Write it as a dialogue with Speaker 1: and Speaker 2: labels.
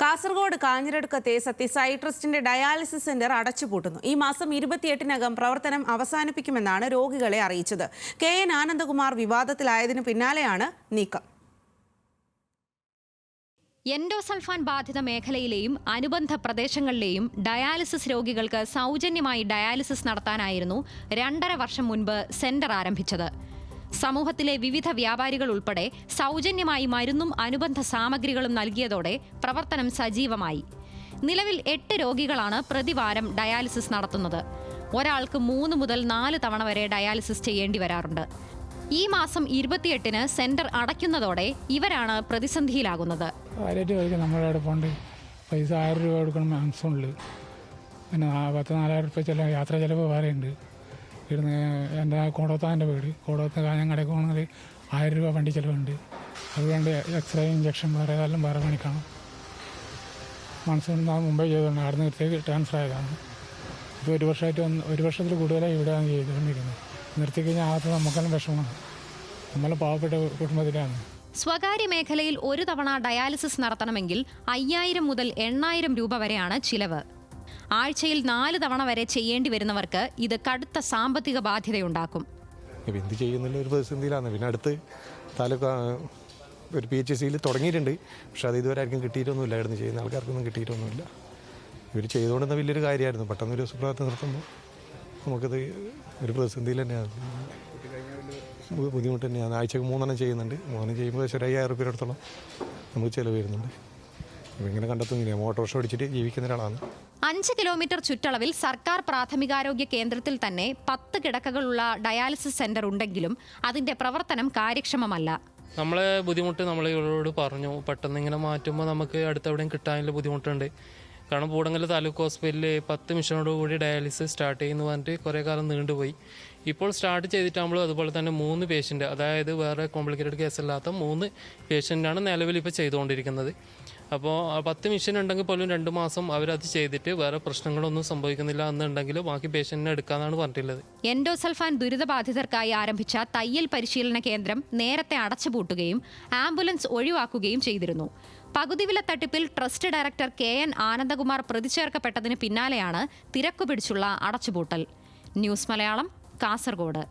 Speaker 1: കാസർഗോഡ് കാഞ്ഞിരടുക്കത്തെ സത്യസായി ട്രസ്റ്റിന്റെ dialysis centre അടച്ചുപൂട്ടുന്നു. ഈ മാസം 28-നകം പ്രവർത്തനം അവസാനിപ്പിക്കുമെന്നാണ് രോഗികളെ അറിയിച്ചത്. KN ആനന്ദകുമാർ വിവാദത്തിലായതിനു പിന്നാലെയാണ് നീക്കം.
Speaker 2: എൻഡോസൾഫാൻ ബാധിത മേഖലയിലെയും അനുബന്ധ പ്രദേശങ്ങളിലെയും ഡയാലിസിസ് രോഗികൾക്ക് സൗജന്യമായി ഡയാലിസിസ് നടത്താനായിരുന്നു 2.5 വർഷം മുൻപ് സെന്റർ ആരംഭിച്ചത്. സമൂഹത്തിലെ വിവിധ വ്യാപാരികൾ ഉൾപ്പെടെ സൗജന്യമായി മരുന്നും അനുബന്ധ സാമഗ്രികളും നൽകിയതോടെ പ്രവർത്തനം സജീവമായി. നിലവിൽ 8 രോഗികളാണ് പ്രതിവാരം ഡയാലിസിസ് നടത്തുന്നത്. ഒരാൾക്ക് 3 മുതൽ 4 തവണ വരെ ഡയാലിസിസ് ചെയ്യേണ്ടി വരാറുണ്ട്. ഈ മാസം 28-ന് സെന്റർ അടയ്ക്കുന്നതോടെ ഇവരാണ് പ്രതിസന്ധിയിലാകുന്നത്.
Speaker 3: നമ്മളവിടെ പോണ്ട് പൈസ 1000 രൂപ കൊടുക്കണം മാംസമുള്ളു, പിന്നെ 10-4000 രൂപ ചില യാത്രാ ചിലവ് വേറെയുണ്ട്. ഇവിടുന്ന് എൻ്റെ കോടോത്താൻ്റെ വീട്, കോടോത്ത് കാഞ്ഞങ്ങടയ്ക്ക് പോകണമെങ്കിൽ 1000 രൂപ വണ്ടി ചിലവുണ്ട്. അതുകൊണ്ട് എക്സ്റേ ഇഞ്ചക്ഷൻ വേറെ ഏതായാലും വേറെ പണിക്കണം. മനസ്സുകൊണ്ട് മുമ്പേ ചെയ്തുകൊണ്ട് അവിടെ നിർത്തിയേക്ക് ട്രാൻസ്ഫർ ആയതാണ്. ഇപ്പോൾ 1 വർഷമായിട്ട് 1 വർഷത്തിൽ കൂടുതലായി ഇവിടെയാണ് ചെയ്തുകൊണ്ടിരിക്കുന്നത്. നിർത്തിക്കഴിഞ്ഞാൽ ആദ്യം നമുക്കെല്ലാം വിഷമമാണ്. നമ്മൾ പാവപ്പെട്ട കുടുംബത്തിലാണ്.
Speaker 2: സ്വകാര്യ മേഖലയിൽ ഒരു തവണ ഡയാലിസിസ് നടത്തണമെങ്കിൽ 5000 മുതൽ 8000 രൂപ വരെയാണ് ചിലവ്. ആഴ്ചയിൽ 4 തവണ വരെ ചെയ്യേണ്ടി വരുന്നവർക്ക് ഇത് കടുത്ത സാമ്പത്തിക ബാധ്യതയുണ്ടാക്കും.
Speaker 4: എന്ത് ചെയ്യുന്നില്ല ഒരു പ്രതിസന്ധിയിലാണ്. പിന്നെ അടുത്ത് താലൂക്ക് ഒരു PHCയിൽ തുടങ്ങിയിട്ടുണ്ട്. പക്ഷെ അത് ഇതുവരെ ആർക്കും കിട്ടിയിട്ടൊന്നുമില്ല. ഇവിടുന്ന് ചെയ്യുന്ന ആൾക്കാർക്കൊന്നും കിട്ടിയിട്ടൊന്നുമില്ല. ഇവർ ചെയ്തുകൊണ്ടുന്ന വലിയൊരു കാര്യമായിരുന്നു. പെട്ടെന്നൊരു സുപ്രഭാതം നിർത്തുമ്പോൾ നമുക്കത് ഒരു പ്രതിസന്ധിയിൽ തന്നെയാണ്, ബുദ്ധിമുട്ട് തന്നെയാണ്. ആഴ്ചക്ക് 3 എണ്ണം ചെയ്യുന്നുണ്ട്. 3 ചെയ്യുമ്പോൾ 5000 രൂപ അടുത്തോളം നമുക്ക് ചിലവ് വരുന്നുണ്ട്. ഇങ്ങനെ കണ്ടെത്തുന്നില്ല. ഓട്ടോറിക്ഷ ഓടിച്ചിട്ട് ജീവിക്കുന്ന ഒരാളാണ്.
Speaker 2: 5 കിലോമീറ്റർ ചുറ്റളവിൽ സർക്കാർ പ്രാഥമികാരോഗ്യ കേന്ദ്രത്തിൽ തന്നെ 10 കിടക്കകളുള്ള ഡയാലിസിസ് സെന്റർ ഉണ്ടെങ്കിലും അതിന്റെ പ്രവർത്തനം കാര്യക്ഷമമല്ല.
Speaker 5: നമ്മളെ ബുദ്ധിമുട്ട് നമ്മൾ ഇവരോട് പറഞ്ഞു. പെട്ടെന്ന് ഇങ്ങനെ മാറ്റുമ്പോൾ നമുക്ക് അടുത്തെവിടെയും കിട്ടാനുള്ള ബുദ്ധിമുട്ടുണ്ട്. കാരണം പൂടങ്ങൽ താലൂക്ക് ഹോസ്പിറ്റലിൽ 10 മിഷനോടുകൂടി ഡയാലിസിസ് സ്റ്റാർട്ട് ചെയ്യുന്നു പറഞ്ഞിട്ട് കുറേ കാലം നീണ്ടുപോയി. ഇപ്പോൾ സ്റ്റാർട്ട് ചെയ്തിട്ടാകുമ്പോൾ അതുപോലെ തന്നെ 3 പേഷ്യൻ്റ്, അതായത് വേറെ കോംപ്ലിക്കേറ്റഡ് കേസല്ലാത്ത 3 പേഷ്യൻ്റാണ് നിലവിൽ ഇപ്പോൾ ചെയ്തുകൊണ്ടിരിക്കുന്നത്. അപ്പോൾ 10 മിഷൻ ഉണ്ടെങ്കിൽ പോലും 2 മാസം അവരത് ചെയ്തിട്ട് വേറെ പ്രശ്നങ്ങളൊന്നും സംഭവിക്കുന്നില്ല എന്നുണ്ടെങ്കിൽ ബാക്കി പേഷ്യന്റിനെ എടുക്കാനാണ് പറഞ്ഞിട്ടുള്ളത്.
Speaker 2: എൻഡോസൾഫാൻ ദുരിതബാധിതർക്കായി ആരംഭിച്ച തയ്യൽ പരിശീലന കേന്ദ്രം നേരത്തെ അടച്ചുപൂട്ടുകയും ആംബുലൻസ് ഒഴിവാക്കുകയും ചെയ്തിരുന്നു. പകുതിവില തട്ടിപ്പിൽ ട്രസ്റ്റ് ഡയറക്ടർ KN ആനന്ദകുമാർ പ്രതിചേർക്കപ്പെട്ടതിന് പിന്നാലെയാണ് തിരക്കുപിടിച്ചുള്ള അടച്ചുപൂട്ടൽ. ന്യൂസ് മലയാളം, കാസർഗോഡ്.